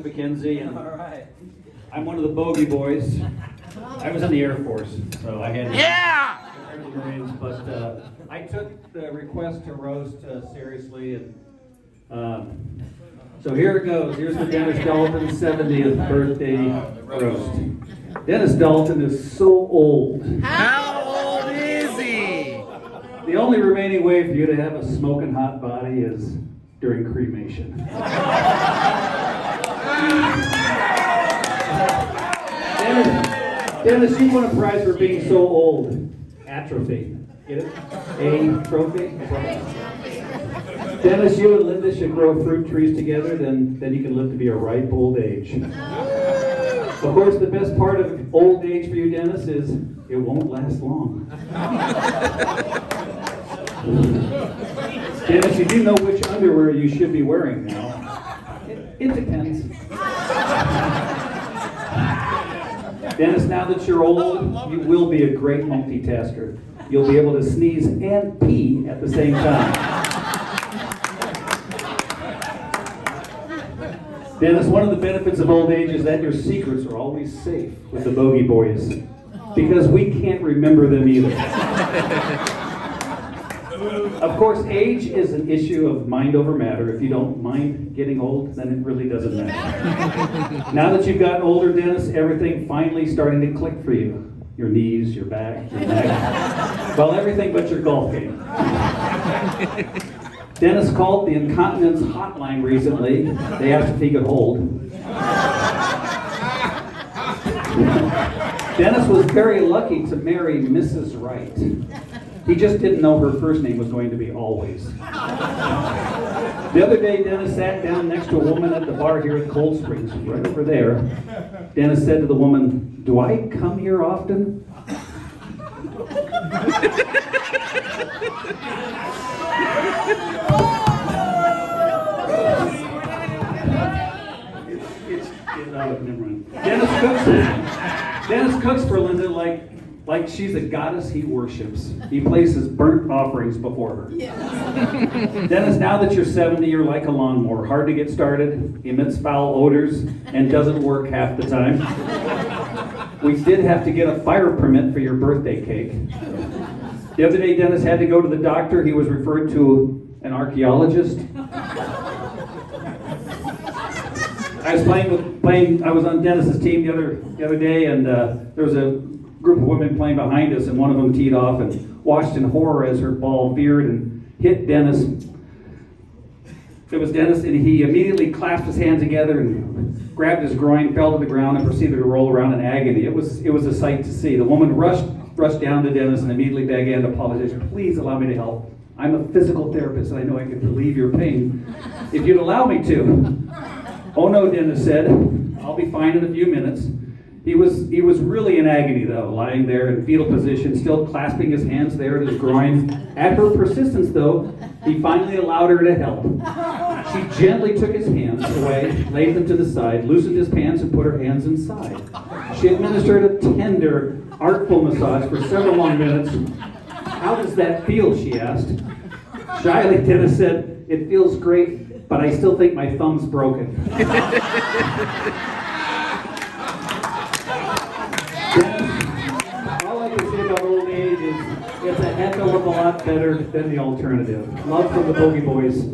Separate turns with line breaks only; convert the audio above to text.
McKenzie, and
All right.
I'm one of the bogey boys. I was in the Air Force, so I had compared to the Marines, but I took the request to roast seriously, and so here it goes. Here's the Dennis Dalton 70th birthday roast. Dennis Dalton is so old.
How old is he?
The only remaining way for you to have a smoking hot body is during cremation. Dennis, you won a prize for being so old. Atrophy. Get it? A trophy? Dennis, you and Linda should grow fruit trees together, then you can live to be a ripe old age. Of course, the best part of old age for you, Dennis, is it won't last long. Dennis, you do know which underwear you should be wearing now. It depends. Dennis, now that you're old, you will be a great multitasker. You'll be able to sneeze and pee at the same time. Dennis, one of the benefits of old age is that your secrets are always safe with the bogey boys, because we can't remember them either. Of course, age is an issue of mind over matter. If you don't mind getting old, then it really doesn't matter. Now that you've gotten older, Dennis, everything finally starting to click for you. Your knees, your back, your neck. Well, everything but your golf game. Dennis called the incontinence hotline recently. They asked if he could hold. Dennis was very lucky to marry Mrs. Wright. He just didn't know her first name was going to be Always. The other day, Dennis sat down next to a woman at the bar here at Cold Springs, right over there. Dennis said to the woman, "Do I come here often?" Never mind. Dennis cooks for Linda like she's a goddess he worships. He places burnt offerings before her. Dennis, now that you're 70, you're like a lawnmower. Hard to get started, emits foul odors, and doesn't work half the time. We did have to get a fire permit for your birthday cake. The other day, Dennis had to go to the doctor. He was referred to an archaeologist. I was on Dennis's team the other day, and there was a group of women playing behind us, and one of them teed off and watched in horror as her ball veered and hit Dennis. It was Dennis, and he immediately clasped his hands together and grabbed his groin, fell to the ground, and proceeded to roll around in agony. It was a sight to see. The woman rushed down to Dennis and immediately began to apologize. "Please allow me to help. I'm a physical therapist, and I know I can relieve your pain if you'd allow me to." "Oh no," Dennis said. "I'll be fine in a few minutes." He was really in agony, though, lying there in fetal position, still clasping his hands there at his groin. At her persistence, though, he finally allowed her to help. She gently took his hands away, laid them to the side, loosened his pants, and put her hands inside. She administered a tender, artful massage for several long minutes. "How does that feel?" she asked. Shyly, Dennis said, "It feels great, but I still think my thumb's broken." All I can say about old age is it's a heck of a lot better than the alternative. Love from the Bogey Boys.